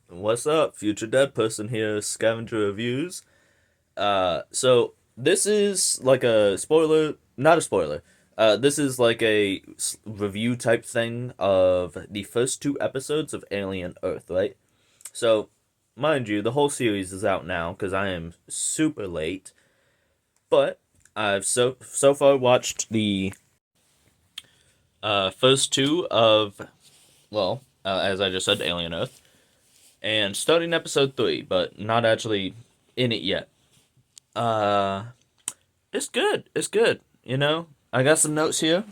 What's up? Future Dead Person here, Scavenger Reviews. So this is like a spoiler, not a spoiler. This is like a review type thing of the first two episodes of Alien Earth, right? So, mind you, the whole series is out now because I am super late, but I've so far watched the first two of as I just said, Alien Earth, and starting episode three, but not actually in it yet. Uh, it's good. It's good. I got some notes here.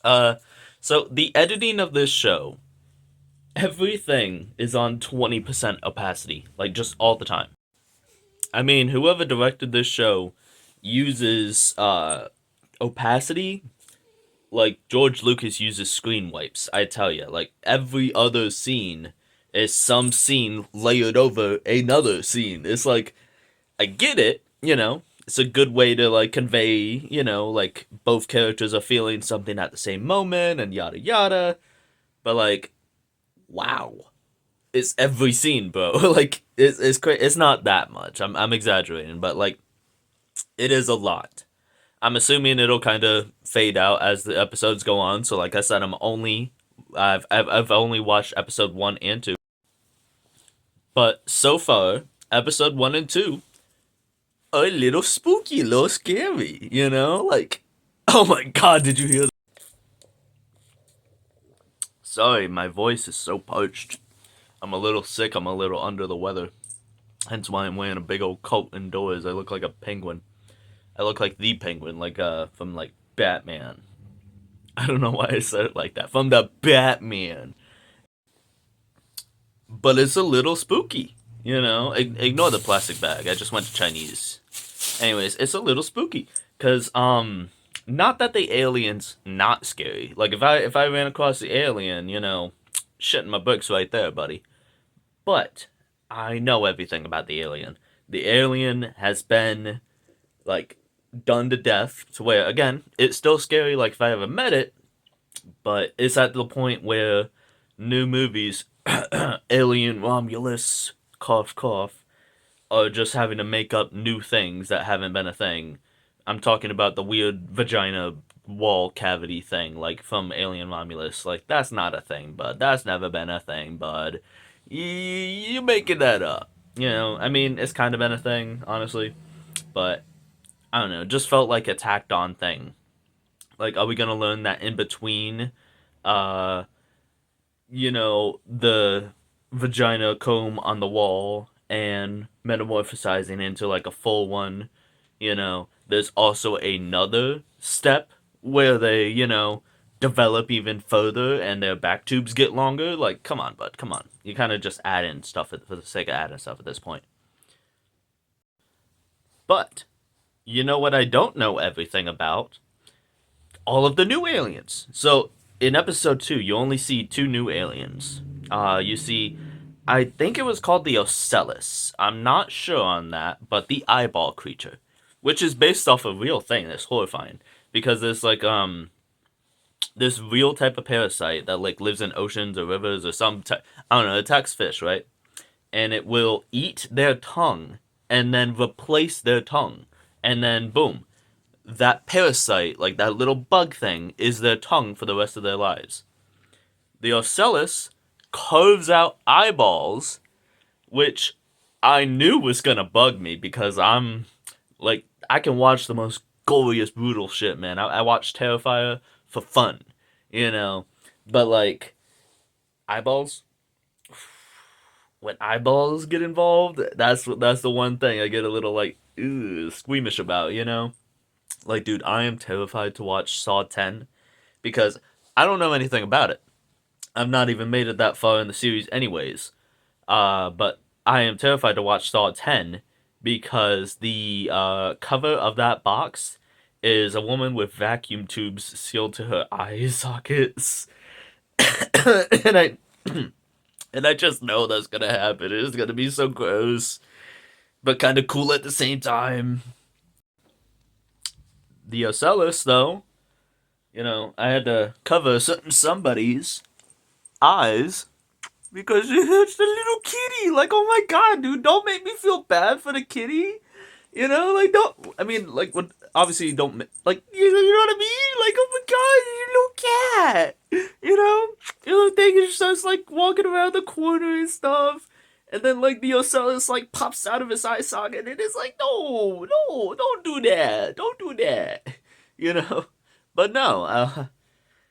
Uh, so the editing of this show, everything is on 20% opacity, like just all the time. I mean, whoever directed this show uses opacity like George Lucas uses screen wipes. I tell you, like every other scene is some scene layered over another scene. It's like I get it, It's a good way to like convey, like both characters are feeling something at the same moment and yada yada. But like, wow, it's every scene, bro. Like it's crazy. It's not that much. I'm exaggerating, but like it is a lot. I'm assuming it'll kind of fade out as the episodes go on. So like I said, I've only watched episode 1 and 2, but so far episode 1 and 2 a little spooky, a little scary, Like, oh my god, did you hear that? Sorry, my voice is so parched. I'm a little sick, I'm a little under the weather. Hence why I'm wearing a big old coat indoors. I look like a penguin. I look like the penguin, like from like Batman. I don't know why I said it like that. From the Batman. But it's a little spooky, Ignore the plastic bag. I just went to Chinese. Anyways, it's a little spooky cuz not that the alien's not scary. Like if I ran across the alien, shit in my books right there, buddy. But I know everything about the alien. The alien has been like done to death to where again, it's still scary like if I ever met it, but it's at the point where new movies Alien Romulus cough cough are just having to make up new things that haven't been a thing. I'm talking about the weird vagina wall cavity thing, like from Alien Romulus. Like that's not a thing, bud. That's never been a thing, bud. You making that up? I mean, it's kind of been a thing, honestly, but I don't know. It just felt like a tacked on thing. Like, are we gonna learn that in between, uh, the vagina comb on the wall and metamorphosizing into like a full one, there's also another step where they, develop even further and their back tubes get longer. Like, come on, bud, come on. You kind of just add in stuff for the sake of adding stuff at this point. But, you know what I don't know everything about? All of the new aliens. So, in episode 2, you only see two new aliens. You see I think it was called the Ocellus. I'm not sure on that, but the eyeball creature, which is based off a real thing that's horrifying because there's like this real type of parasite that like lives in oceans or rivers or I don't know, it attacks fish, right? And it will eat their tongue and then replace their tongue. And then boom, that parasite, like that little bug thing, is their tongue for the rest of their lives. The Ocellus carves out eyeballs, which I knew was gonna bug me because I'm like I can watch the most goriest brutal shit, man. I watch Terrifier for fun, you know, but like eyeballs. When eyeballs get involved, that's the one thing I get a little like squeamish about, Like, dude, I am terrified to watch Saw 10 because I don't know anything about it. I've not even made it that far in the series, anyways. But I am terrified to watch Saw 10 because the cover of that box is a woman with vacuum tubes sealed to her eye sockets. and I and I just know that's gonna happen. It's gonna be so gross, but kind of cool at the same time. The Ocellus, though, I had to cover certain somebody's eyes because it's the little kitty. Like, oh my god, dude, don't make me feel bad for the kitty. You know, like don't. I mean, like when obviously you don't like you know what I mean. Like, oh my god, your little cat. You know, your little thing is just like walking around the corner and stuff. And then like the Ocellus like pops out of his eye socket and it's like, no, no, don't do that, don't do that. You know, but no,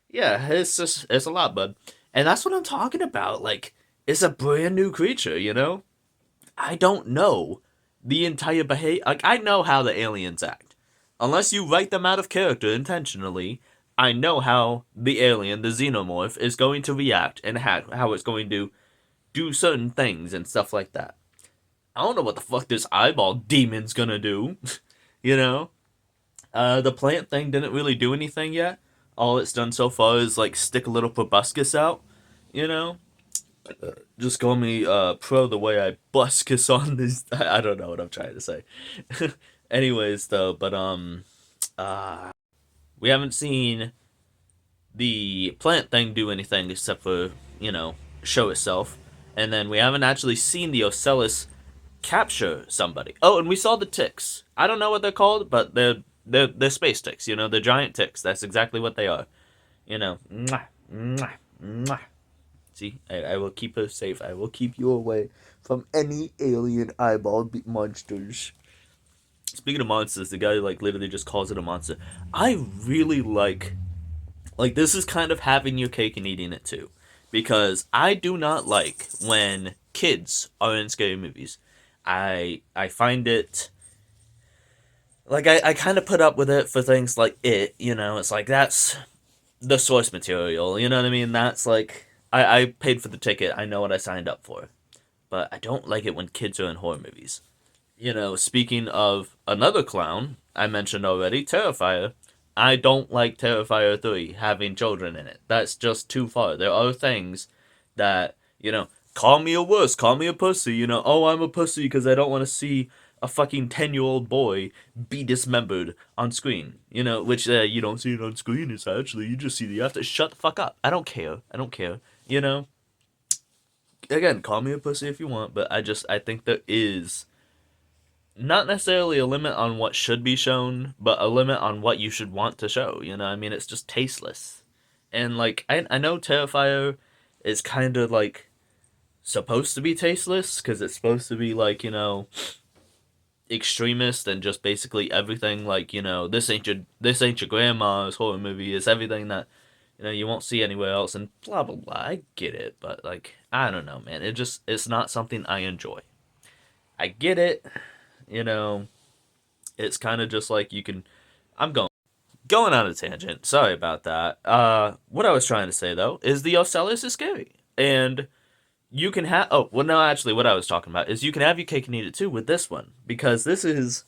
yeah, it's just it's a lot, bud. And that's what I'm talking about. Like, it's a brand new creature, you know? I don't know the entire behavior. Like, I know how the aliens act. Unless you write them out of character intentionally, I know how the alien, the xenomorph, is going to react and how it's going to do certain things and stuff like that. I don't know what the fuck this eyeball demon's gonna do, you know? The plant thing didn't really do anything yet. All it's done so far is like stick a little proboscis out, you know. Just call me pro the way I buscus on this. I don't know what I'm trying to say. Anyways, though, but we haven't seen the plant thing do anything except for show itself, and then we haven't actually seen the Ocellus capture somebody. Oh, and we saw the ticks. I don't know what they're called, but they're space ticks. You know, they're giant ticks. That's exactly what they are. You know, mwah, mwah, mwah. See, I will keep her safe. I will keep you away from any alien eyeball monsters. Speaking of monsters, the guy like literally just calls it a monster. I really like this is kind of having your cake and eating it too, because I do not like when kids are in scary movies. I find it like I kind of put up with it for things like it. You know, it's like that's the source material. You know what I mean? That's like I paid for the ticket. I know what I signed up for. But I don't like it when kids are in horror movies. You know, speaking of another clown I mentioned already, Terrifier. I don't like Terrifier 3 having children in it. That's just too far. There are things that, call me a wuss, call me a pussy, oh, I'm a pussy because I don't want to see a fucking 10-year-old boy be dismembered on screen. Which you don't see it on screen, it's actually, you just see the after. Shut the fuck up. I don't care. I don't care. Again, call me a pussy if you want, but I think there is not necessarily a limit on what should be shown, but a limit on what you should want to show. I mean, it's just tasteless. And like I know Terrifier is kind of like supposed to be tasteless because it's supposed to be like, extremist and just basically everything like, this ain't your grandma's horror movie. It's everything that you won't see anywhere else and blah blah blah. I get it, but like I don't know, man. It's not something I enjoy. I get it, you know. It's kind of just like you can. I'm going on a tangent. Sorry about that. What I was trying to say though is the Ocellus is scary, and you can have. Oh, well, no, actually, what I was talking about is you can have your cake and eat it too with this one because this is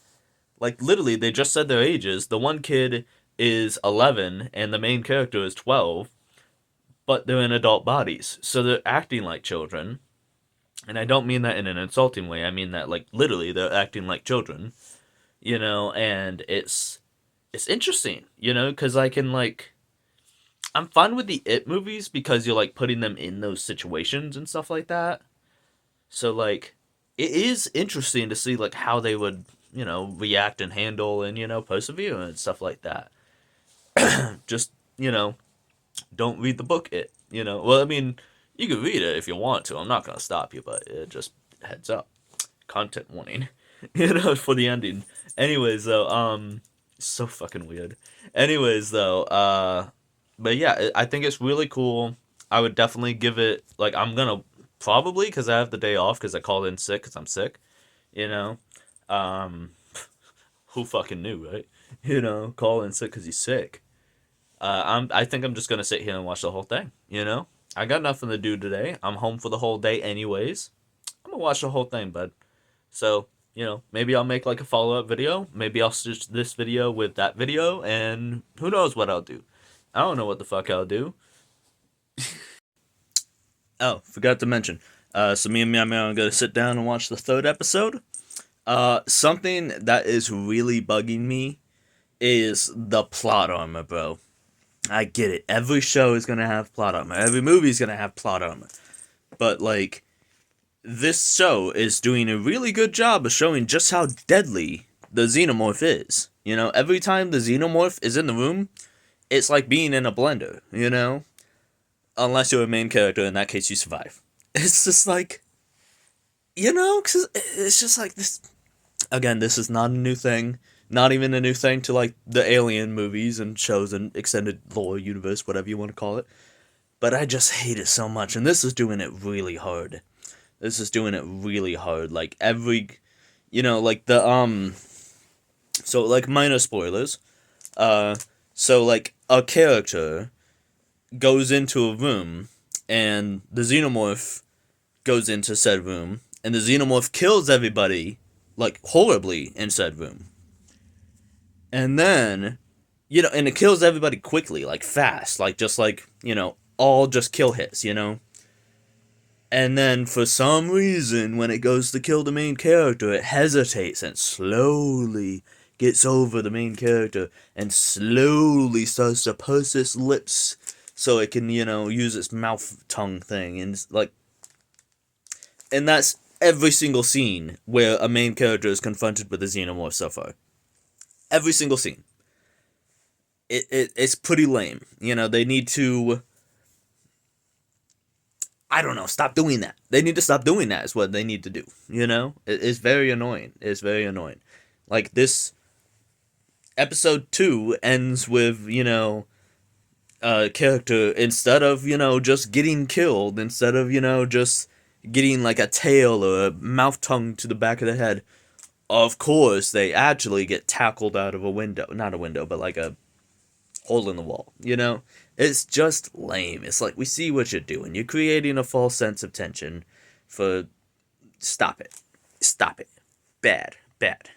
like literally they just said their ages. The one kid is 11 and the main character is 12, but they're in adult bodies, so they're acting like children. And I don't mean that in an insulting way. I mean that like literally they're acting like children, and it's interesting, because I can like I'm fine with the It movies because you're like putting them in those situations and stuff like that. So like it is interesting to see like how they would, react and handle and, persevere and stuff like that. Just, don't read the book It, Well, I mean, you can read it if you want to. I'm not going to stop you, but just heads up. Content warning, for the ending. Anyways, though, so fucking weird. Anyways, though, but yeah, I think it's really cool. I would definitely give it like I'm gonna probably because I have the day off because I called in sick because I'm sick. You know, um, who fucking knew, right? Call in sick because he's sick. I think I'm just gonna sit here and watch the whole thing. I got nothing to do today. I'm home for the whole day anyways. I'm gonna watch the whole thing, bud. So maybe I'll make like a follow up video. Maybe I'll stitch this video with that video, and who knows what I'll do. I don't know what the fuck I'll do. Oh, forgot to mention. So me and Meow Meow are gonna sit down and watch the third episode. Something that is really bugging me is the plot armor, bro. I get it. Every show is gonna have plot armor. Every movie is gonna have plot armor. but like this show is doing a really good job of showing just how deadly the xenomorph is. You know, every time the xenomorph is in the room, it's like being in a blender, you know? Unless you're a main character, in that case you survive. It's just like, you know, cause it's just like this. Again, this is not a new thing. Not even a new thing to like the Alien movies and shows and extended lore universe, whatever you want to call it. But I just hate it so much, and this is doing it really hard. This is doing it really hard. Like every, you know, like the so like minor spoilers. Uh, so like a character goes into a room, and the xenomorph goes into said room, and the xenomorph kills everybody, like horribly in said room. And then, you know, and it kills everybody quickly, like fast, like just like, you know, all just kill hits, you know? And then for some reason, when it goes to kill the main character, it hesitates and slowly gets over the main character and slowly starts to purse its lips so it can, you know, use its mouth tongue thing. And like, and that's every single scene where a main character is confronted with a xenomorph so far. Every single scene. It's pretty lame. You know, they need to, I don't know, stop doing that. They need to stop doing that is what they need to do. You know? It's very annoying. It's very annoying. Like this episode 2 ends with, you know, a character, instead of, you know, just getting killed, instead of, you know, just getting like a tail or a mouth tongue to the back of the head, of course they actually get tackled out of a window. Not a window, but like a hole in the wall, you know? It's just lame. It's like, we see what you're doing. You're creating a false sense of tension for... Stop it. Stop it. Bad. Bad.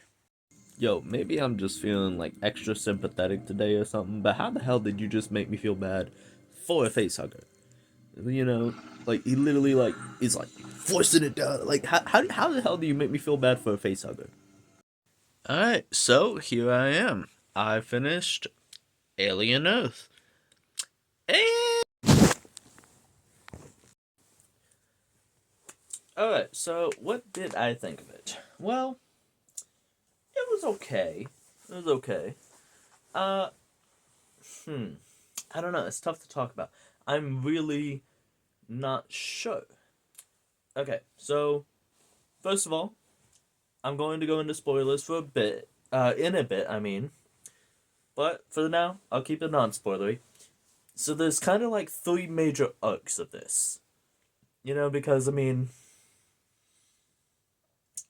Yo, maybe I'm just feeling like extra sympathetic today or something, but how the hell did you just make me feel bad for a face hugger? You know, like he literally like is like forcing it down. Like how the hell do you make me feel bad for a face hugger? Alright, so here I am. I finished Alien Earth. And... Alright, so what did I think of it? Well, it was okay. It was okay. Uh, I don't know. It's tough to talk about. I'm really not sure. Okay, so first of all, I'm going to go into spoilers for a bit. In a bit, I mean. But for now, I'll keep it non-spoilery. So there's kind of like 3 major arcs of this. You know, because, I mean,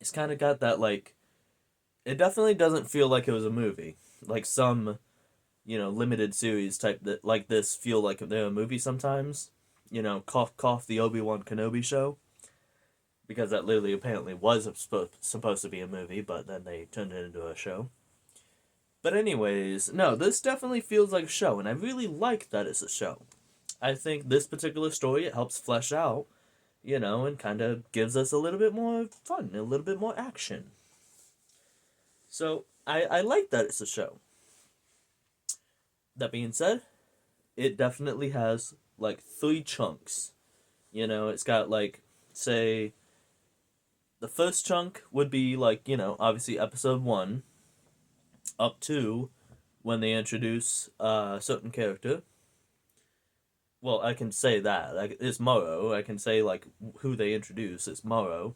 it's kind of got that, like... It definitely doesn't feel like it was a movie. Like some, you know, limited series type that like this feel like they're a movie sometimes. You know, cough cough the Obi-Wan Kenobi show. Because that literally apparently was supposed to be a movie, but then they turned it into a show. But anyways, no, this definitely feels like a show, and I really like that it's a show. I think this particular story, it helps flesh out, you know, and kind of gives us a little bit more fun, a little bit more action. So, I like that it's a show. That being said, it definitely has, like, 3 chunks. You know, it's got, like, say, the first chunk would be, like, you know, obviously episode 1, up to when they introduce a certain character. Well, I can say that. Like, it's Morrow. I can say, like, who they introduce. It's Morrow.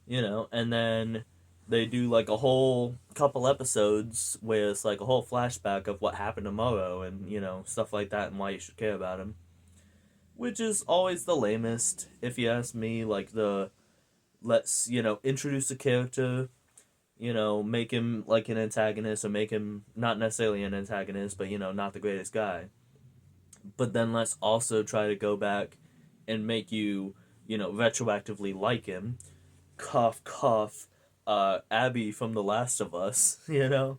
You know, and then they do, like, a whole couple episodes where it's, like, a whole flashback of what happened to Morrow and, you know, stuff like that and why you should care about him. Which is always the lamest, if you ask me. Like, let's, you know, introduce a character, you know, make him, like, an antagonist, or make him not necessarily an antagonist, but, you know, not the greatest guy. But then let's also try to go back and make you, you know, retroactively like him. Cough, cough, Abby from The Last of Us, you know?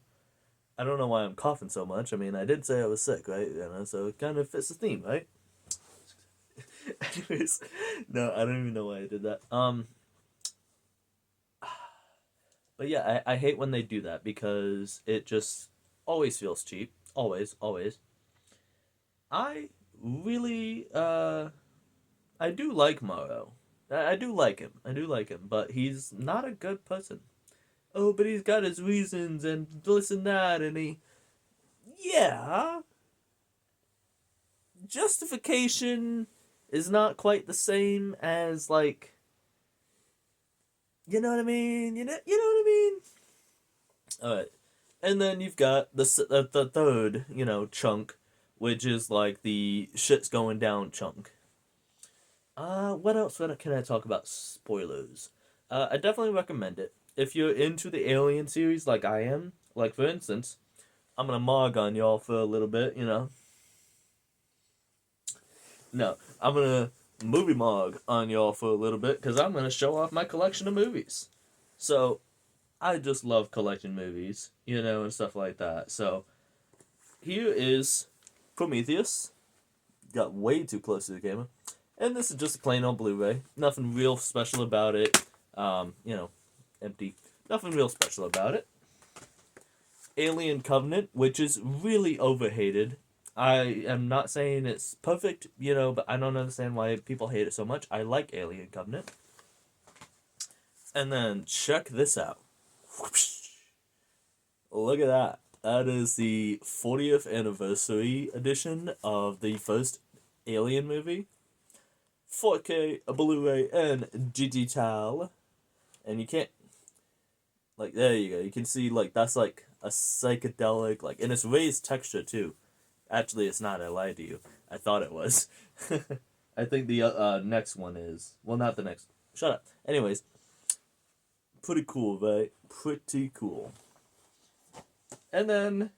I don't know why I'm coughing so much. I mean, I did say I was sick, right? You know, so it kind of fits the theme, right? Anyways, no, I don't even know why I did that. But yeah, I hate when they do that because it just always feels cheap. Always, always. I really, I do like Morrow. I do like him. I do like him, but he's not a good person. Oh, but he's got his reasons and this and that, and he. Yeah. Justification is not quite the same as, like. You know what I mean? You know what I mean? Alright. And then you've got the third, chunk, which is like the shit's going down chunk. What else can I talk about? Spoilers. I definitely recommend it. If you're into the Alien series like I am, like for instance, I'm gonna mog on y'all for a little bit. No, I'm gonna movie mog on y'all for a little bit because I'm gonna show off my collection of movies. So, I just love collecting movies, and stuff like that. So, here is Prometheus. Got way too close to the camera. And this is just a plain old Blu-ray. Nothing real special about it. Empty. Nothing real special about it. Alien Covenant, which is really overhated. I am not saying it's perfect, but I don't understand why people hate it so much. I like Alien Covenant. And then check this out. Look at that. That is the 40th anniversary edition of the first Alien movie. 4K, a Blu-ray, and digital. And you can't, like, there you go. You can see, like, that's, like, a psychedelic, like, and it's raised texture, too. Actually, it's not. I lied to you. I thought it was. I think the next one is. Well, not the next. Shut up. Anyways, pretty cool, right? Pretty cool. And then,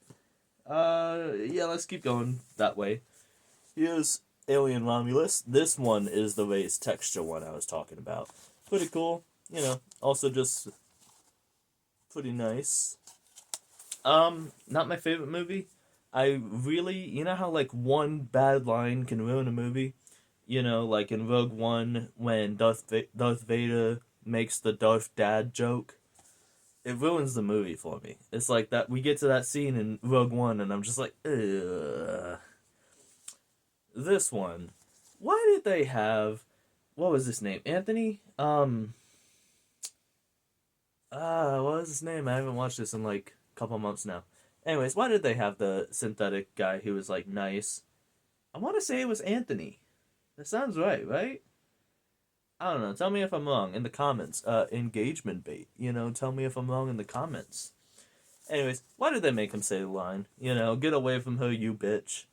yeah, let's keep going that way. Here's Alien Romulus. This one is the raised texture one I was talking about. Pretty cool. Also just pretty nice. Not my favorite movie. I really, how like one bad line can ruin a movie? Like in Rogue One when Darth Vader makes the Darth Dad joke. It ruins the movie for me. It's like that we get to that scene in Rogue One and I'm just like, ugh. This one. Why did they have what was his name? Anthony? What was his name? I haven't watched this in like a couple months now. Anyways, why did they have the synthetic guy who was like nice? I want to say it was Anthony. That sounds right, right? I don't know. Tell me if I'm wrong in the comments. Engagement bait. Tell me if I'm wrong in the comments. Anyways, why did they make him say the line? Get away from her, you bitch.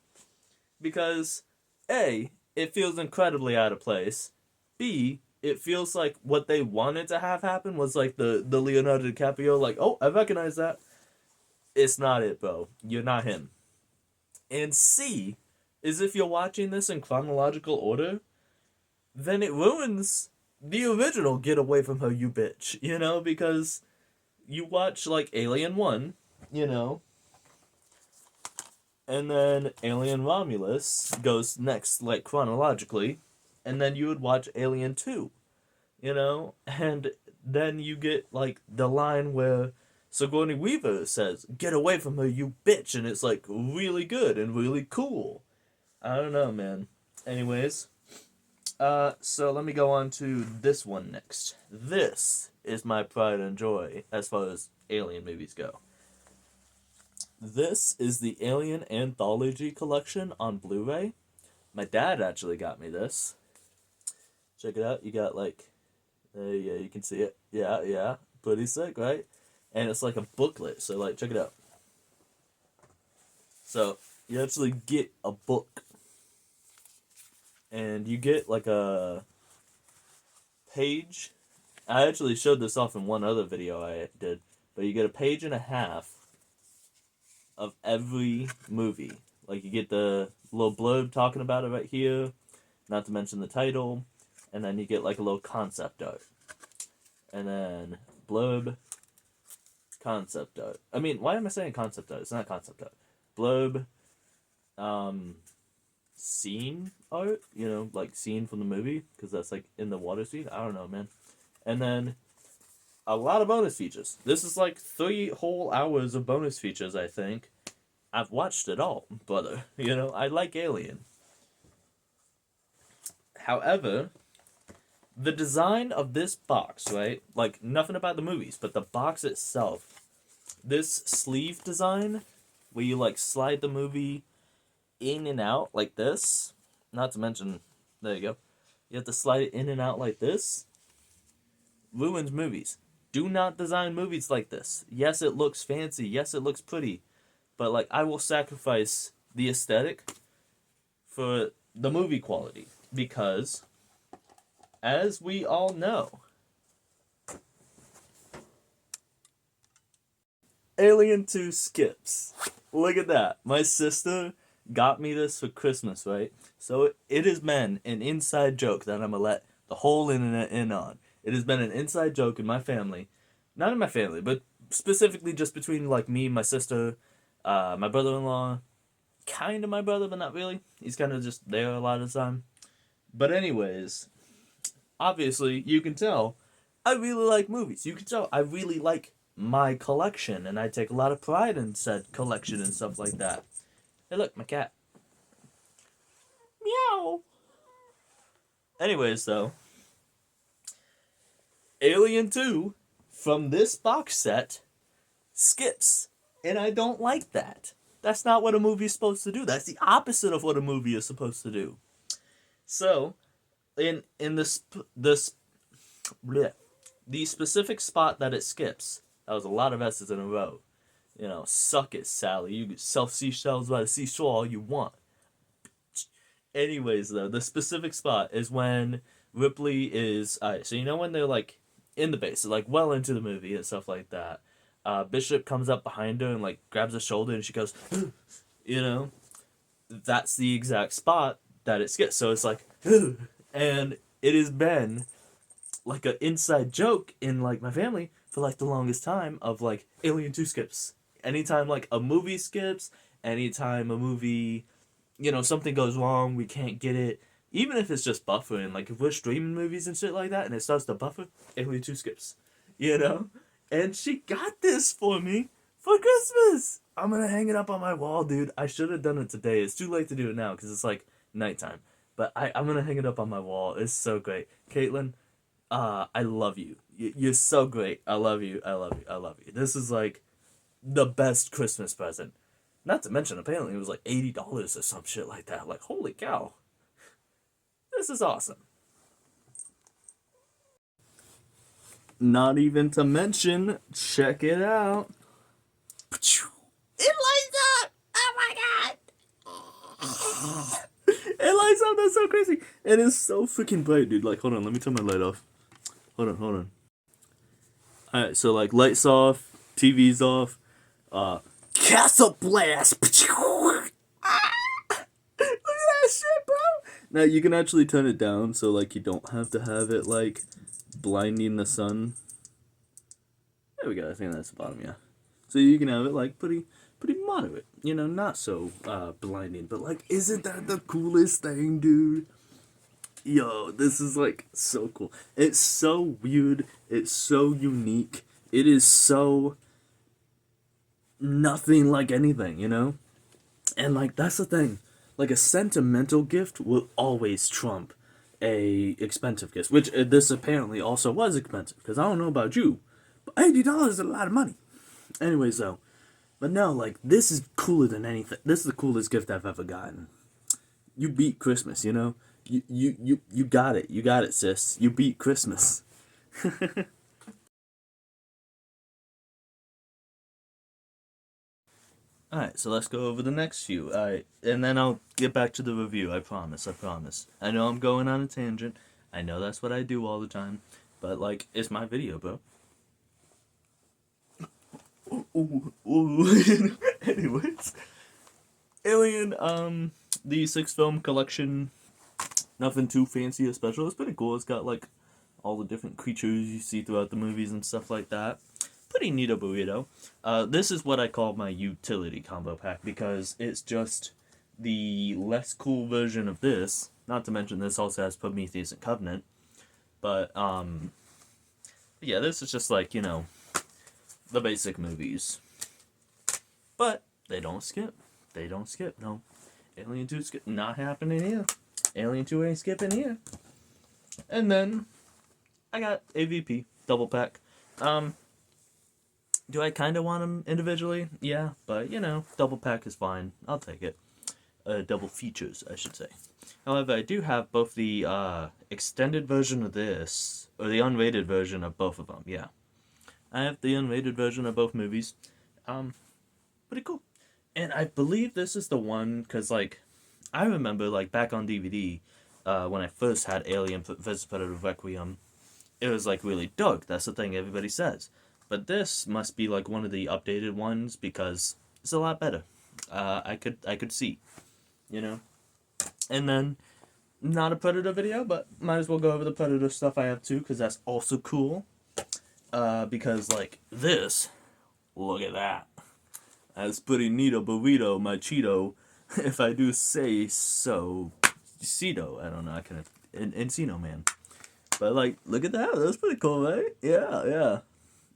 Because, A, it feels incredibly out of place. B, it feels like what they wanted to have happen was like the Leonardo DiCaprio, like, oh, I recognize that. It's not it, bro. You're not him. And C is if you're watching this in chronological order, then it ruins the original Get Away From Her, You Bitch, because you watch, like, Alien 1, and then Alien Romulus goes next, like, chronologically, and then you would watch Alien 2, and then you get, like, the line where Sigourney Weaver says, "Get away from her, you bitch," and it's, like, really good and really cool. I don't know, man. Anyways, so let me go on to this one next. This is my pride and joy as far as Alien movies go. This is the Alien Anthology Collection on Blu-ray. My dad actually got me this. Check it out. You got like, yeah, you can see it. Yeah, pretty sick, right? And it's like a booklet. So like, check it out. So you actually get a book, and you get like a page. I actually showed this off in one other video I did, but you get a page and a half of every movie. Like you get the little blurb talking about it right here, not to mention the title, and then you get like a little concept art. And then blurb, concept art. I mean, why am I saying concept art? It's not concept art. Blurb, scene art, like scene from the movie, because that's like in the water scene. I don't know, man. And then a lot of bonus features. This is like 3 whole hours of bonus features, I think. I've watched it all, brother. I like Alien. However, the design of this box, right? Like, nothing about the movies, but the box itself, this sleeve design, where you, like, slide the movie in and out like this, not to mention, there you go, you have to slide it in and out like this, ruins movies. Do not design movies like this. Yes, it looks fancy. Yes, it looks pretty. But, like, I will sacrifice the aesthetic for the movie quality. Because, as we all know, Alien 2 skips. Look at that. My sister got me this for Christmas, right? So it has been an inside joke that I'm going to let the whole internet in on. It has been an inside joke in my family. Not in my family, but specifically just between, like, me, my sister, my brother-in-law, kind of my brother, but not really. He's kind of just there a lot of the time. But anyways, obviously, you can tell I really like movies. You can tell I really like my collection, and I take a lot of pride in said collection and stuff like that. Hey, look, my cat. Meow. Anyways, though, Alien 2 from this box set skips, and I don't like that. That's not what a movie is supposed to do. That's the opposite of what a movie is supposed to do. So, in this bleh, the specific spot that it skips, that was a lot of S's in a row. You know, suck it, Sally. You can sell seashells by the seashore all you want. Anyways, though, the specific spot is when Ripley is... Alright, so you know when they're, like, in the base, like, well into the movie and stuff like that. Bishop comes up behind her and, like, grabs her shoulder and she goes, you know? That's the exact spot that it skips. So it's like, and it has been, like, an inside joke in, like, my family for, like, the longest time of, like, Alien 2 skips. Anytime, like, a movie skips, anytime a movie, you know, something goes wrong, we can't get it, even if it's just buffering, like, if we're streaming movies and shit like that, and it starts to buffer, Alien 2 skips, you know? And she got this for me for Christmas! I'm gonna hang it up on my wall, dude. I should have done it today. It's too late to do it now, because it's, like, nighttime. But I'm gonna hang it up on my wall. It's so great. Caitlin, I love you. You're so great. I love you. I love you. I love you. This is, like, the best Christmas present. Not to mention, apparently it was like $80 or some shit like that. Like, holy cow. This is awesome. Not even to mention, check it out. It lights up! Oh my god! It lights up, that's so crazy. It is so freaking bright, dude. Like, hold on, let me turn my light off. Hold on. Alright, so, like, lights off, TV's off, Castle Blast! Look at that shit, bro! Now, you can actually turn it down, so, like, you don't have to have it, like, blinding the sun. There we go, I think that's the bottom, yeah. So you can have it, like, pretty moderate. You know, not so, blinding. But, like, isn't that the coolest thing, dude? Yo, this is, like, so cool. It's so weird. It's so unique. It is so nothing like anything, you know? And, like, that's the thing. Like, a sentimental gift will always trump a expensive gift. Which, this apparently also was expensive. Because I don't know about you, but $80 is a lot of money. Anyways, though. But no, like, this is cooler than anything. This is the coolest gift I've ever gotten. You beat Christmas, you know? You got it. You got it, sis. You beat Christmas. Alright, so let's go over the next few. Alright, and then I'll get back to the review. I promise. I know I'm going on a tangent. I know that's what I do all the time. But, like, it's my video, bro. Ooh. Anyways. Alien, the 6-film collection. Nothing too fancy or special. It's pretty cool. It's got, like, all the different creatures you see throughout the movies and stuff like that. Pretty neato burrito. This is what I call my utility combo pack because it's just the less cool version of this. Not to mention this also has Prometheus and Covenant. But, yeah, this is just like, you know, the basic movies. But they don't skip. No. Alien 2 skip. Not happening here. Alien 2 ain't skipping here. And then I got AVP double pack. Do I kind of want them individually? Yeah, but double pack is fine. I'll take it. Double features, I should say. However, I do have both the extended version of this, or the unrated version of both of them. Yeah, I have the unrated version of both movies. Pretty cool. And I believe this is the one, because, like, I remember, like, back on DVD, when I first had Alien vs. Predator Requiem, it was, like, really dark. That's the thing everybody says. But this must be, like, one of the updated ones, because it's a lot better. I could see, And then, not a Predator video, but might as well go over the Predator stuff I have, too, because that's also cool. Because, like, this, look at that. That's pretty neato burrito, my Cheeto, if I do say so. Cheeto, I don't know, I kind of, Encino Man. But, like, look at that, that's pretty cool, right? Yeah.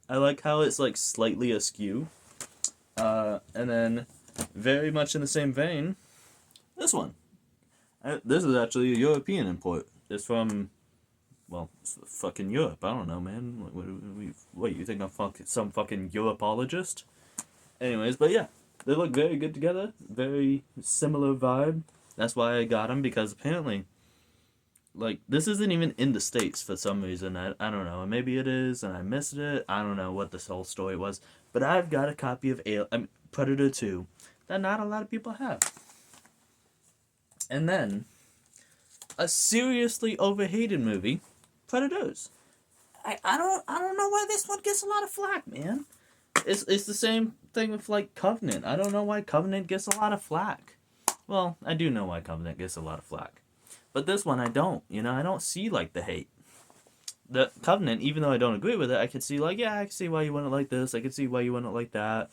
I like how it's, like, slightly askew. And then, very much in the same vein, this one. This is actually a European import. It's from, well, it's fucking Europe, I don't know, man. What you think I'm some fucking Europologist? Anyways, but yeah, they look very good together. Very similar vibe. That's why I got them, because apparently, like, this isn't even in the States for some reason. I don't know. Maybe it is, and I missed it. I don't know what this whole story was. But I've got a copy of Predator 2 that not a lot of people have. And then, a seriously overhated movie, Predators. I don't know why this one gets a lot of flack, man. It's the same thing with, like, Covenant. I don't know why Covenant gets a lot of flack. Well, I do know why Covenant gets a lot of flack. But this one I don't. I don't see, like, the hate. The Covenant, even though I don't agree with it, I could see, like, yeah, I can see why you wouldn't like this. I could see why you wouldn't like that.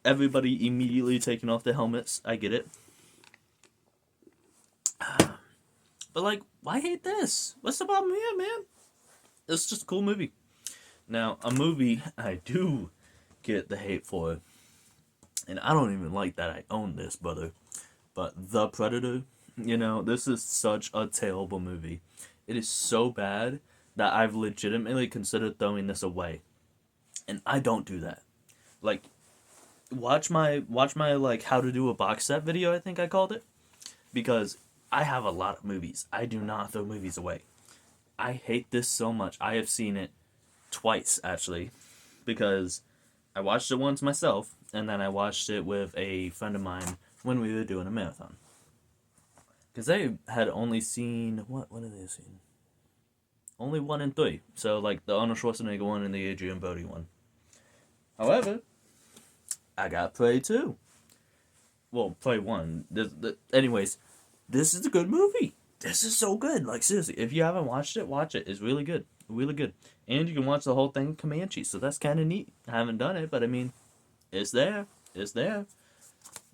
Everybody immediately taking off their helmets. I get it. But, like, why hate this? What's the problem here, man? It's just a cool movie. Now, a movie I do get the hate for, and I don't even like that I own this, brother, but The Predator, this is such a terrible movie. It is so bad that I've legitimately considered throwing this away. And I don't do that. Like, watch my like, how to do a box set video, I think I called it. Because I have a lot of movies. I do not throw movies away. I hate this so much. I have seen it twice, actually, because I watched it once myself, and then I watched it with a friend of mine when we were doing a marathon. Because they had only seen, what have they seen? Only 1 and 3. So, like, the Arnold Schwarzenegger one and the Adrian Brody one. However, I got Prey 2. Well, Prey 1. Anyways, this is a good movie. This is so good. Like, seriously, if you haven't watched it, watch it. It's really good. Really good. And you can watch the whole thing in Comanche, so that's kind of neat. I haven't done it, but I mean, it's there. It's there.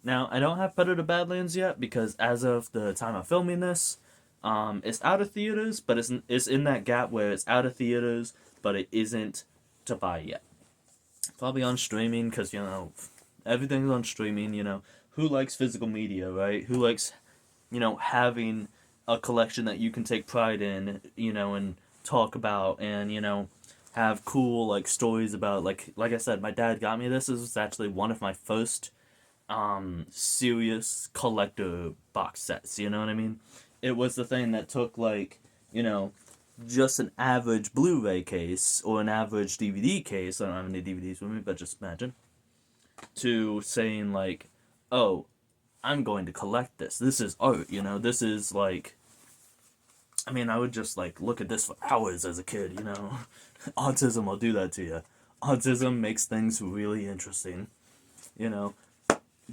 Now, I don't have Predator Badlands yet, because as of the time of filming this, it's out of theaters, but it's in that gap where it's out of theaters, but it isn't to buy yet. Probably on streaming, because, everything's on streaming, Who likes physical media, right? Who likes, having a collection that you can take pride in, and talk about, and have cool, like, stories about. Like I said, my dad got me this. This was actually one of my first serious collector box sets, you know what I mean? It was the thing that took, like, just an average Blu-ray case or an average DVD case, I don't have any DVDs with me, but just imagine, to saying, like, oh, I'm going to collect this. This is art, this is, like, I mean, I would just, like, look at this for hours as a kid, Autism will do that to you. Autism makes things really interesting,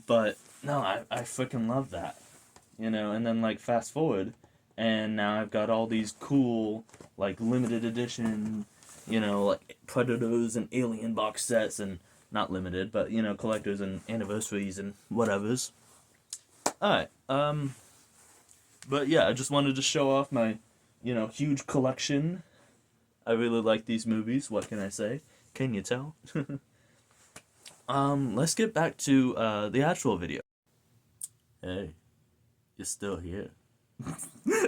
But, no, I freaking love that, And then, like, fast forward, and now I've got all these cool, like, limited edition, like, Predators and Alien box sets, and not limited, but, collectors and anniversaries and whatevers. Alright, but yeah, I just wanted to show off my, huge collection. I really like these movies, what can I say? Can you tell? Let's get back to, the actual video. Hey, you're still here.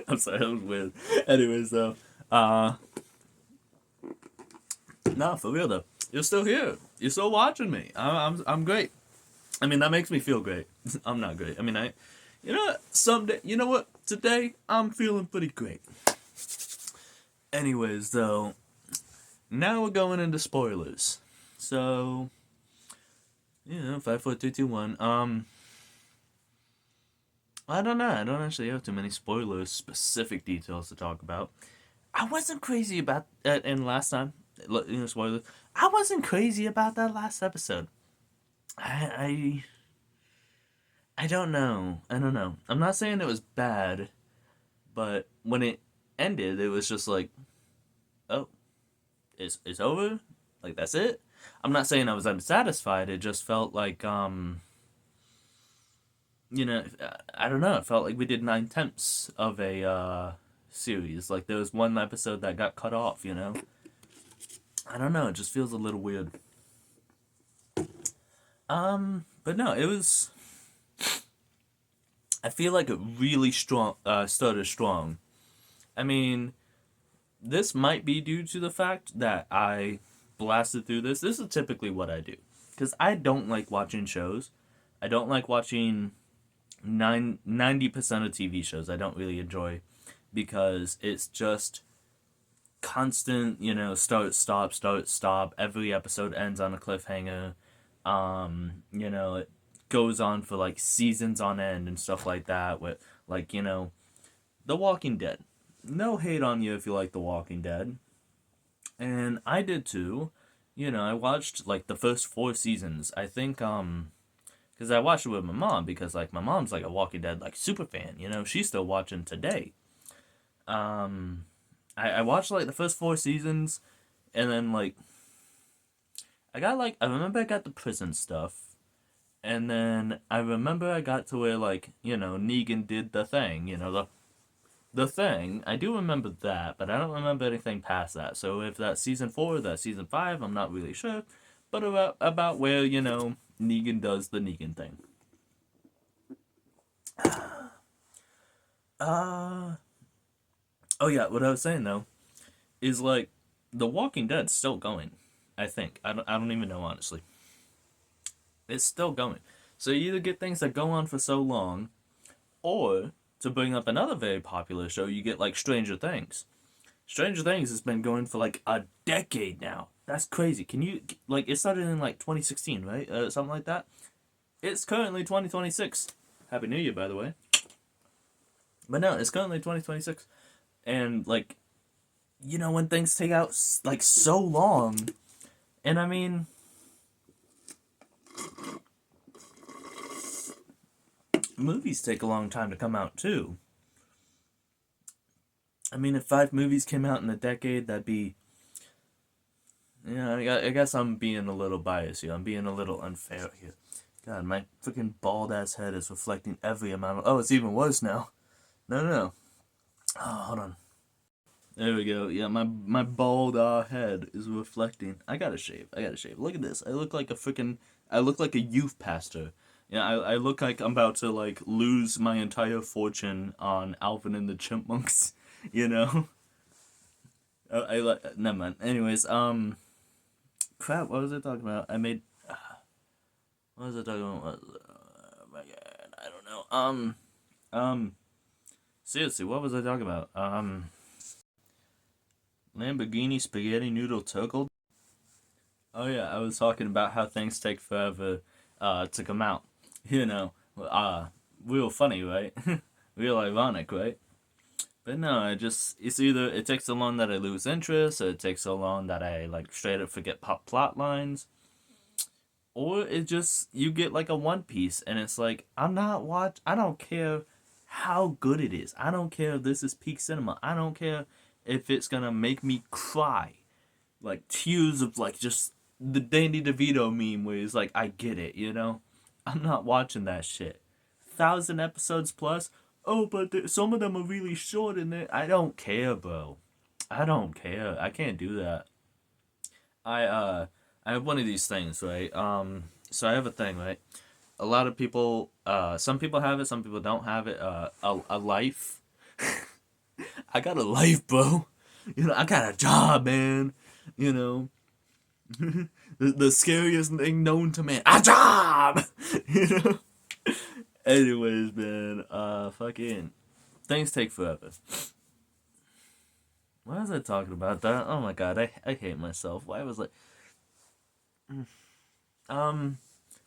I'm sorry, that was weird. Anyways, though, uh, no, for real though, you're still here. You're still watching me. I'm great. I mean, that makes me feel great. I'm not great. I mean, you know what? Someday, you know what? Today, I'm feeling pretty great. Anyways, though, now we're going into spoilers. So, 5, 4, 3, 2, 1. I don't know. I don't actually have too many spoilers, specific details to talk about. I wasn't crazy about that in last time. Spoilers. I wasn't crazy about that last episode. I don't know. I don't know. I'm not saying it was bad, but when it ended, it was just like, oh, it's over. Like that's it. I'm not saying I was unsatisfied. It just felt like I don't know. It felt like we did 9/10 of a series. Like there was one episode that got cut off. I don't know. It just feels a little weird. But no, it was. I feel like it really started strong. I mean, this might be due to the fact that I blasted through this. This is typically what I do. Because I don't like watching shows. I don't like watching 90% of TV shows. I don't really enjoy because it's just constant, start, stop. Every episode ends on a cliffhanger. It goes on for like seasons on end and stuff like that. With like, The Walking Dead. No hate on you if you like The Walking Dead. And I did too. I watched like the first 4 seasons. I think because I watched it with my mom because like my mom's like a Walking Dead like super fan. She's still watching today. I watched like the first 4 seasons, and then like I remember I got the prison stuff, and then I remember I got to where like Negan did the thing. The thing. I do remember that, but I don't remember anything past that. So if that's season 4, that's season 5, I'm not really sure. But about where Negan does the Negan thing. Uh oh yeah, what I was saying though is like The Walking Dead's still going. I think I don't even know honestly. It's still going. So you either get things that go on for so long, or to bring up another very popular show, you get like Stranger Things. Stranger Things has been going for like a decade now. That's crazy. Can you like it started in like 2016, right? Something like that. It's currently 2026. Happy New Year, by the way. But no, it's currently 2026, and like when things take out like so long, and I mean, movies take a long time to come out too. I mean, if 5 movies came out in a decade, that'd be. I guess I'm being a little biased here. I'm being a little unfair here. God, my freaking bald ass head is reflecting every amount of. Oh, it's even worse now. No. Oh, hold on. There we go. Yeah, my bald head is reflecting. I gotta shave. Look at this. I look like a freaking. I look like a youth pastor. Yeah, I look like I'm about to like lose my entire fortune on Alvin and the Chipmunks. You know. Never mind. Anyways, crap. What was I talking about? What was I talking about? Oh my god, I don't know. Seriously, what was I talking about? Lamborghini spaghetti noodle turkle. Oh yeah, I was talking about how things take forever, to come out. You know, real funny, right? Real ironic, right? But no, it's either it takes so long that I lose interest, or it takes so long that I like straight up forget pop plot lines, or it just you get like a One Piece, and it's like I don't care how good it is. I don't care if this is peak cinema. I don't care if it's gonna make me cry, like tears of like just the Danny DeVito meme where he's like, I get it. I'm not watching that shit. 1,000 episodes plus. Oh, but some of them are really short in it. I don't care, bro. I don't care. I can't do that. I have one of these things, right? So I have a thing, right? A lot of people, some people have it, some people don't have it. A life. I got a life, bro. I got a job, man. You know, the scariest thing known to man, a job. you know. Anyways, man, fucking things take forever. Why was I talking about that? Oh my god, I hate myself. Why was I? Um,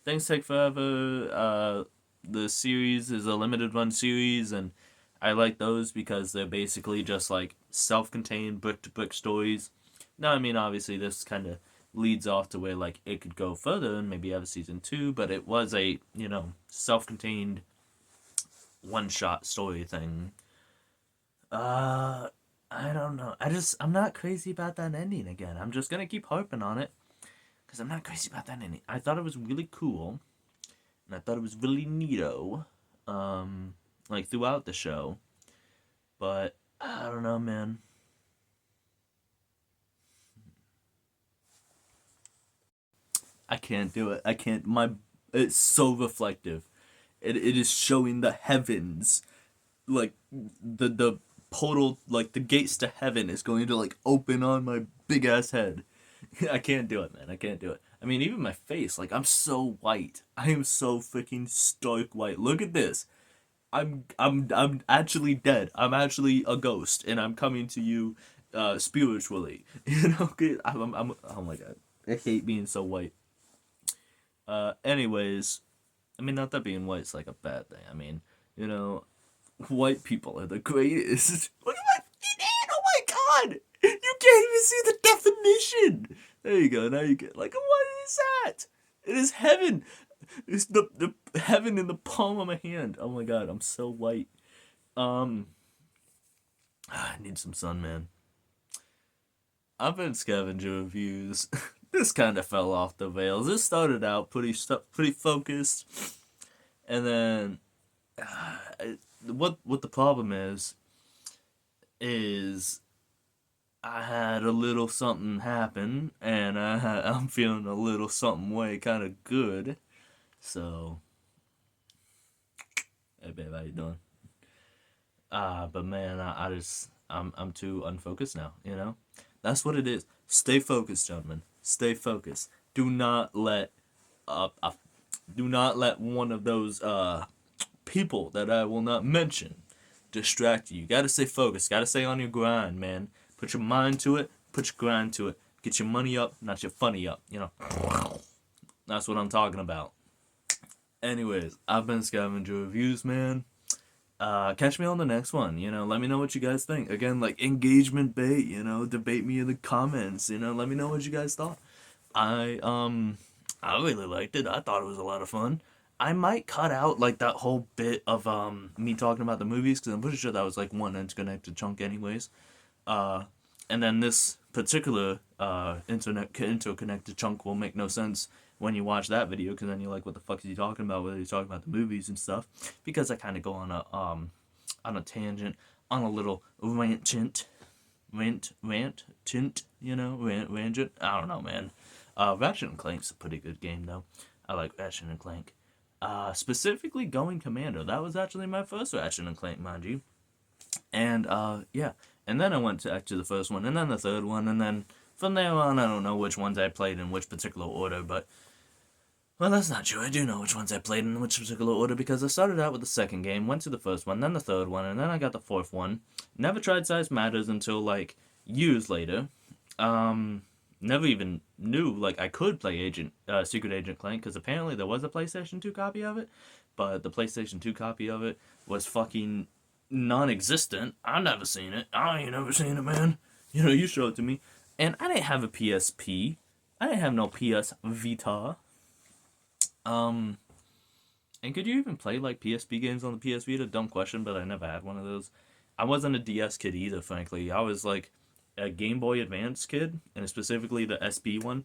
things take forever. The series is a limited run series, and I like those because they're basically just like self-contained book to book stories. Now, I mean, obviously, this kind of leads off to where like it could go further and maybe have a season two, but it was a self-contained one-shot story thing. Uh, I don't know. I'm not crazy about that ending again. I'm just gonna keep harping on it because I'm not crazy about that ending. I thought it was really cool, and I thought it was really neato, like throughout the show. But I don't know, man. I can't do it. I can't. It's so reflective. It is showing the heavens, like the portal, like the gates to heaven is going to like open on my big ass head. I can't do it, man. I can't do it. I mean, even my face, like I'm so white. I am so freaking stark white. Look at this. I'm actually dead. I'm actually a ghost, and I'm coming to you, spiritually. Oh my god. I hate being so white. Anyways, I mean, not that being white's like a bad thing. I mean, you know, white people are the greatest. Look at my fucking hand! Oh my god! You can't even see the definition! There you go, now you get, like, what is that? It is heaven! It's the heaven in the palm of my hand. Oh my god, I'm so white. Um, I need some sun, man. I've been scavenger reviews. This kind of fell off the rails. This started out pretty focused, and then what the problem is I had a little something happen, and I'm feeling a little something way kind of good. So, hey babe, how you doing? But man, I'm too unfocused now. That's what it is. Stay focused, gentlemen. Stay focused. Uh, uh do not let one of those people that I will not mention distract you. You gotta stay focused. Gotta stay on your grind, man. Put your mind to it. Put your grind to it. Get your money up, not your funny up. That's what I'm talking about. Anyways, I've been Scavenger Reviews, man. Catch me on the next one. Let me know what you guys think. Again, like engagement bait. Debate me in the comments. Let me know what you guys thought. I really liked it. I thought it was a lot of fun. I might cut out like that whole bit of me talking about the movies because I'm pretty sure that was like one interconnected chunk, anyways. Uh, and then this particular interconnected chunk will make no sense when you watch that video because then you're like, what the fuck is he talking about? Whether he's talking about the movies and stuff, because I kind of go on a tangent, on a little rant, rant. I don't know, man. Ratchet and Clank's a pretty good game though. I like Ratchet and Clank. Specifically Going Commando. That was actually my first Ratchet and Clank, mind you. And yeah, and then I went to the first one, and then the third one, and then from there on, I don't know which ones I played in which particular order, but well, that's not true. I do know which ones I played in which particular order because I started out with the second game, went to the first one, then the third one, and then I got the fourth one. Never tried Size Matters until like years later. Um, Never even knew like I could play Secret Agent Clank because apparently there was a PlayStation 2 copy of it, but the PlayStation 2 copy of it was fucking non-existent. I never seen it. I ain't never seen it, man. You showed it to me, and I didn't have a PSP. I didn't have no PS Vita. Um, and could you even play like PSP games on the PS Vita? Dumb question, but I never had one of those. I wasn't a DS kid either, frankly. I was like a Game Boy Advance kid, and specifically the SP one,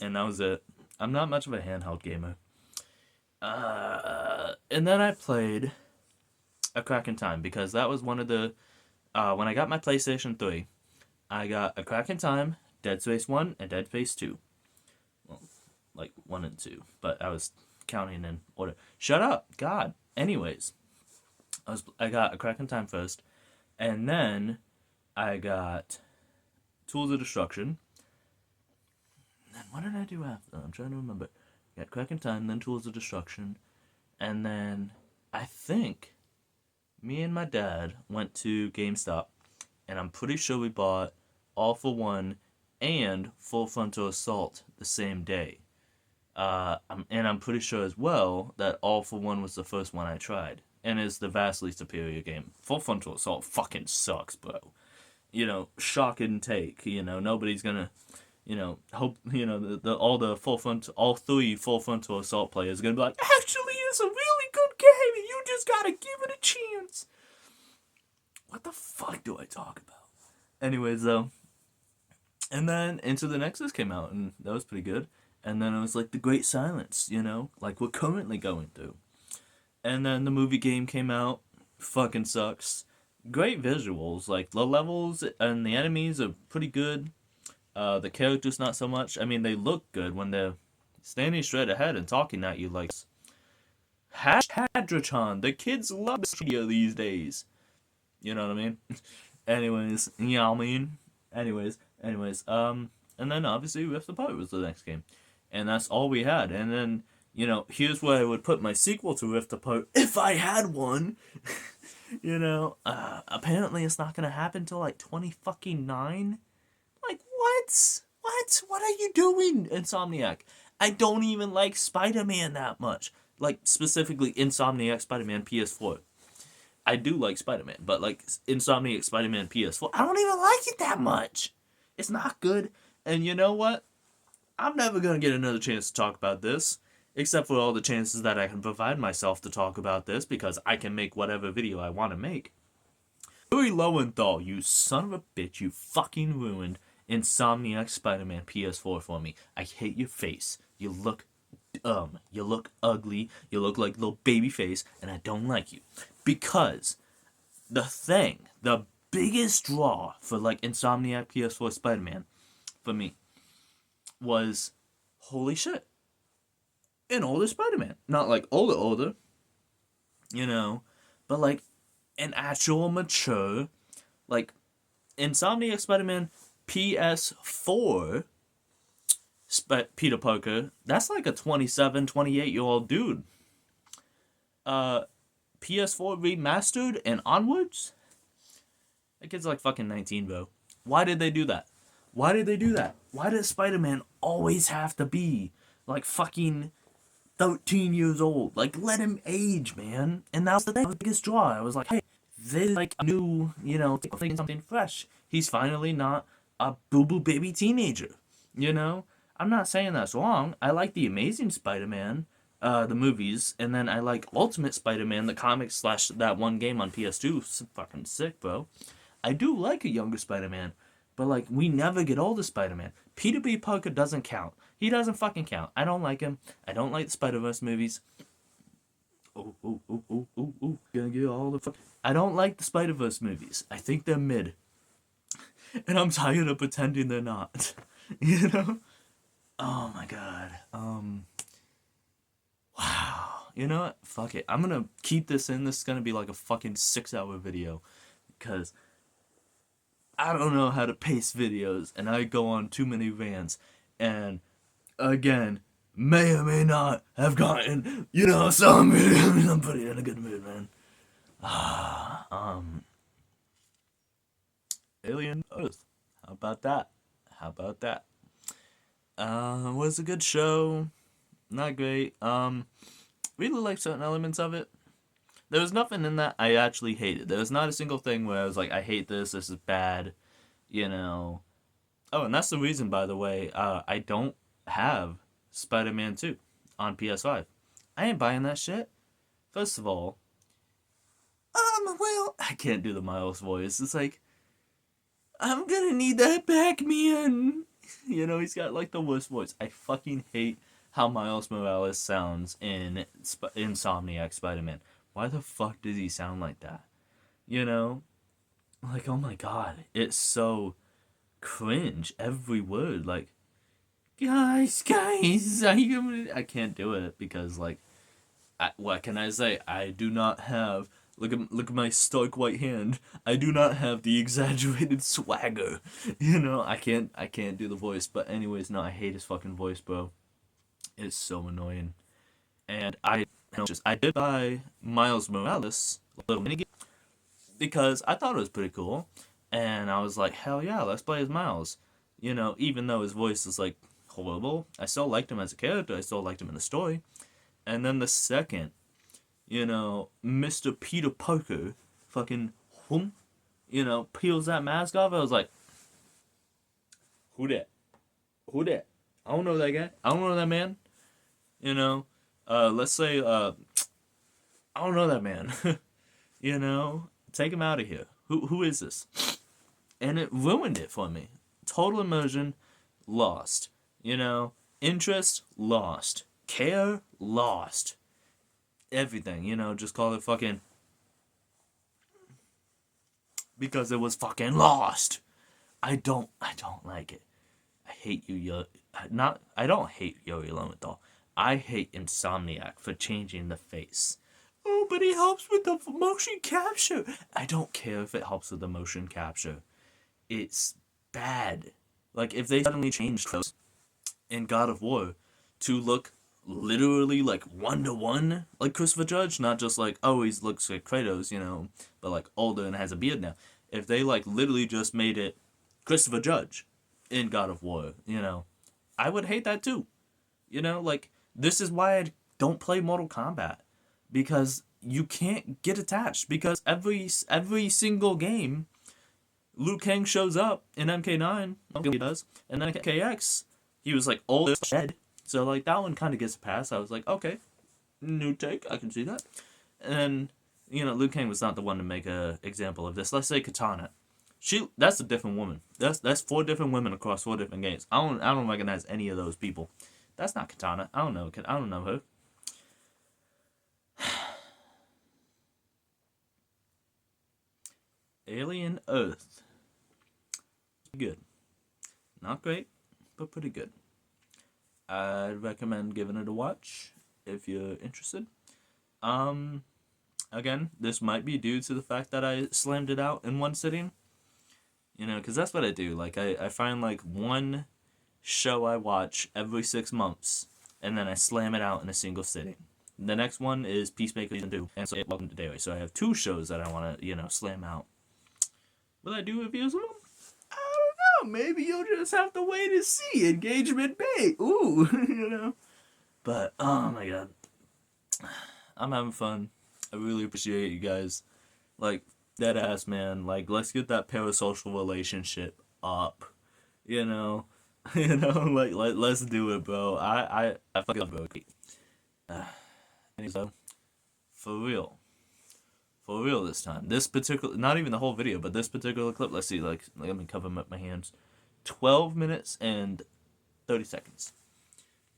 and that was it. I'm not much of a handheld gamer. And then I played A Crack in Time because that was one of the when I got my PlayStation 3, I got A Crack in Time, Dead Space 1, and Dead Space 2. Well, like 1 and 2, but I was counting in order. Shut up, God. Anyways, I got A Crack in Time first, And then I got Tools of Destruction. And then what did I do after? I'm trying to remember. I got Crack in Time, then Tools of Destruction. And then I think me and my dad went to GameStop, and I'm pretty sure we bought All for One and Full Frontal Assault the same day. I'm pretty sure as well that All for One was the first one I tried, and is the vastly superior game. Full Frontal Assault fucking sucks, bro. Shock and take. Nobody's gonna, hope all three Full Frontal Assault players are gonna be like, actually, it's a really good game, and you just gotta give it a chance. What the fuck do I talk about? Anyways, though. And then Into the Nexus came out, and that was pretty good. And then it was like The Great Silence, like we're currently going through. And then the movie game came out, fucking sucks. Great visuals, like the levels and the enemies are pretty good. The characters not so much. I mean, they look good when they're standing straight ahead and talking at you like Hadratron. The kids love this video these days. You know what I mean? Anyways, you know what I mean? Anyways, and then obviously Rift Apart was the next game. And that's all we had. And then, here's where I would put my sequel to Rift Apart if I had one. Apparently it's not gonna happen till like 20 fucking 9. Like, what? What are you doing, Insomniac? I don't even like Spider-Man that much. Like, specifically Insomniac Spider-Man PS4. I do like Spider-Man, but like Insomniac Spider-Man PS4, I don't even like it that much. It's not good. And you know what? I'm never gonna get another chance to talk about this, except for all the chances that I can provide myself to talk about this, because I can make whatever video I want to make. Yuri Lowenthal, you son of a bitch, you fucking ruined Insomniac Spider-Man PS4 for me. I hate your face. You look dumb. You look ugly. You look like a little baby face, and I don't like you. Because the biggest draw for like Insomniac PS4 Spider-Man for me was, holy shit, an older Spider-Man. Not like older, but like an actual mature, like Insomniac Spider-Man PS4 Peter Parker, that's like a 27, 28-year-old dude. PS4 remastered and onwards, that kid's like fucking 19, bro. Why did they do that? Why does Spider-Man always have to be like fucking 13 years old? Like, let him age, man. And that was the thing, the biggest draw. I was like, hey, this is like a new, thinking something fresh. He's finally not a boo-boo baby teenager, I'm not saying that's wrong. I like the Amazing Spider-Man, the movies, and then I like Ultimate Spider-Man, the comics / that one game on PS2. It's fucking sick, bro. I do like a younger Spider-Man, but like, we never get older Spider-Man. Peter B. Parker doesn't count. He doesn't fucking count. I don't like him. I don't like the Spider-Verse movies. Gonna get all the I don't like the Spider-Verse movies. I think they're mid. And I'm tired of pretending they're not. Oh my god. Wow. You know what? Fuck it. I'm gonna keep this in. This is gonna be like a fucking 6-hour video. Because I don't know how to pace videos, and I go on too many rants. And again, may or may not have gotten, some videos. I'm pretty in a good mood, man. Alien Earth. How about that? Was a good show. Not great. Really liked certain elements of it. There was nothing in that I actually hated. There was not a single thing where I was like, I hate this is bad, Oh, and that's the reason, by the way, I don't have Spider-Man 2 on PS5. I ain't buying that shit. First of all, I can't do the Miles voice. It's like, I'm gonna need that back, man. He's got like the worst voice. I fucking hate how Miles Morales sounds in Insomniac Spider-Man. Why the fuck does he sound like that? Like, oh my god, it's so cringe. Every word, like, guys, I can't do it because, like, what can I say? I do not have Look at my stoic white hand. I do not have the exaggerated swagger. You know, I can't do the voice. But anyways, no, I hate his fucking voice, bro. It's so annoying. And I did buy Miles Morales little minigame because I thought it was pretty cool, and I was like, hell yeah, let's play as Miles. You know, even though his voice is like horrible, I still liked him as a character. I still liked him in the story. And then the second, you know, Mr. Peter Parker, fucking whom, you know, peels that mask off. I was like, who that? Who that? I don't know that guy. I don't know that man. You know, let's say, I don't know that man. You know, take him out of here. Who is this? And it ruined it for me. Total immersion, lost. You know, interest, lost. Care, lost. Everything, you know, just call it fucking. Because it was fucking lost. I don't like it. I hate you, I don't hate Yuri Lowenthal. I hate Insomniac for changing the face. Oh, but he helps with the motion capture. I don't care if it helps with the motion capture. It's bad. Like, if they suddenly changed Kratos in God of War to look literally like 1-to-1 like Christopher Judge, not just like, oh, he looks like Kratos, you know, but like older and has a beard now. If they like literally just made it Christopher Judge in God of War, you know, I would hate that too. You know, like, this is why I don't play Mortal Kombat. Because you can't get attached. Because every single game, Liu Kang shows up in MK9. He does. And then KX, he was like old as dead. So like that one kind of gets a pass. I was like, okay, new take. I can see that. And then, you know, Liu Kang was not the one to make a example of this. Let's say Katana. That's a different woman. That's 4 different women across 4 different games. I don't recognize any of those people. That's not Katana. I don't know her. Alien Earth. Good. Not great, but pretty good. I'd recommend giving it a watch if you're interested. Again, this might be due to the fact that I slammed it out in one sitting. You know, because that's what I do. Like, I find, like, one show I watch every 6 months, and then I slam it out in a single sitting. The next one is Peacemaker Season 2, and so Welcome to Dairy. So I have 2 shows that I want to, you know, slam out. Will I do reviews of them? I don't know. Maybe you'll just have to wait and see. Engagement Bay. Ooh, you know. But, oh my god. I'm having fun. I really appreciate you guys. Like, dead ass, man. Like, let's get that parasocial relationship up. You know? You know? Like, let's do it, bro. I fucking love bro. And so, for real. For real this time. This particular, not even the whole video, but this particular clip, let's see, like let me cover my hands. 12 minutes and 30 seconds.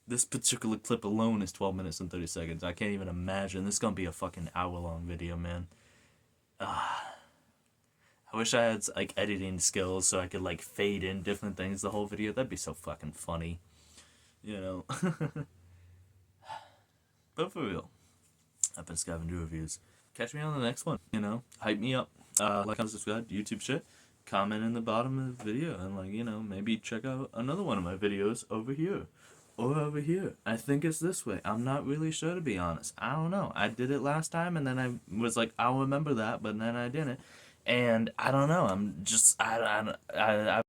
This particular clip alone is 12 minutes and 30 seconds. I can't even imagine. This is going to be a fucking hour-long video, man. I wish I had, like, editing skills so I could, like, fade in different things the whole video. That'd be so fucking funny. You know? But for real, I've been Scavenger Reviews. Catch me on the next one, you know? Hype me up. Like and subscribe, YouTube shit. Comment in the bottom of the video, and, like, you know, maybe check out another one of my videos over here. Or over here. I think it's this way. I'm not really sure, to be honest. I don't know. I did it last time, and then I was like, I'll remember that, but then I didn't. And I don't know. I'm just, I